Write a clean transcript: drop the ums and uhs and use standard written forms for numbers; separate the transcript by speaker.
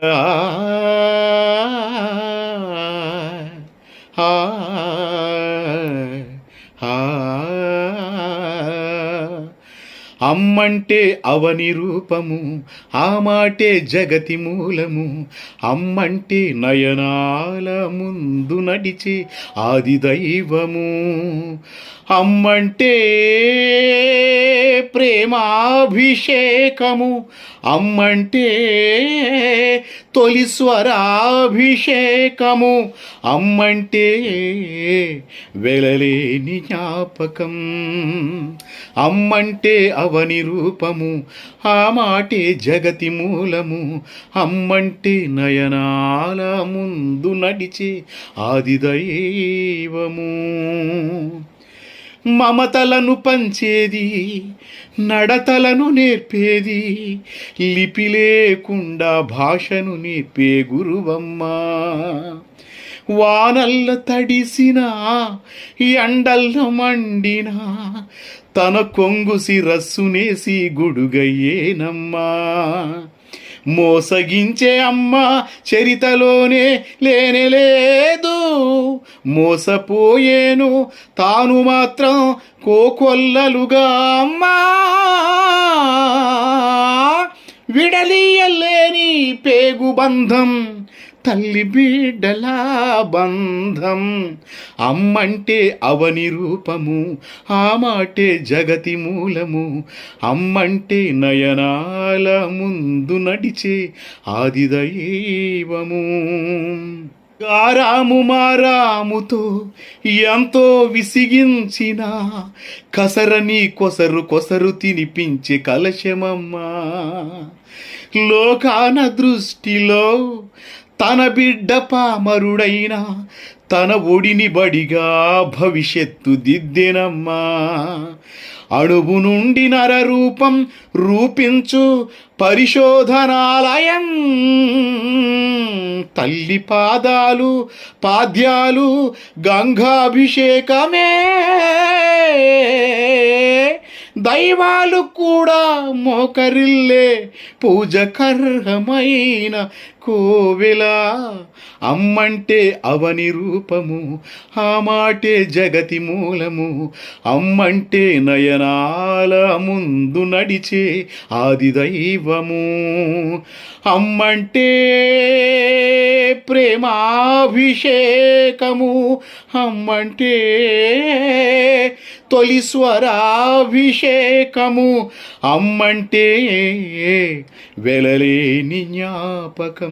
Speaker 1: ఆ ఆ ఆ అమ్మంటే అవని రూపము, ఆ మాటే జగతి మూలము. అమ్మంటే నయనాల ముందు నడిచే ఆది దైవము. అమ్మంటే ప్రేమాభిషేకము. అమ్మంటే తొలి స్వరాభిషేకము. అమ్మంటే వెలలేని జ్ఞాపకం. అమ్మంటే అవని రూపము, ఆ మాటే జగతి మూలము. అమ్మంటే నయనాల ముందు నడిచే ఆది దైవము. మమతలను పంచేది, నడతలను నేర్పేది, లిపి లేకుండా భాషను నేర్పే గురువమ్మ. వానల్ల తడిసిన, ఎండల్ల మండిన, తన కొంగు శిరస్సునేసి గుడుగయ్యేనమ్మా. మోసగించే అమ్మ చరితలోనే లేనేలేదు. మోసపోయేను తాను మాత్రం కోకొల్లలుగా. అమ్మా విడలీయలేని పేగు బంధం, తల్లి బిడ్డల బంధం. అమ్మంటే అవని రూపము, ఆ మాటే జగతి మూలము. అమ్మంటే నయనాల ముందు నడిచే ఆది దైవము. గారాము మారాముతో ఎంతో విసిగించిన, కసరని కొసరు కొసరు తినిపించే కలశమమ్మా. లోకాన దృష్టిలో తన బిడ్డ పామరుడైన, తన ఒడిని బడిగా భవిష్యత్తు దిద్దెనమ్మా. అణువు నుండి నరరూపం రూపించు పరిశోధనాలయం. తల్లి పాదాలు పాద్యాలు గంగాభిషేకమే. దైవాలు కూడా మోకరిల్లే పూజకర్హమైన కోవెల. అమ్మంటే అవని రూపము, ఆ మాటే జగతి మూలము. అమ్మంటే నయనాల ముందు నడిచే ఆది దైవము. అమ్మంటే ప్రేమాభిషేకము. అమ్మంటే తొలి స్వరాభిషేకము. అమ్మంటే వెలలేని జ్ఞాపకం.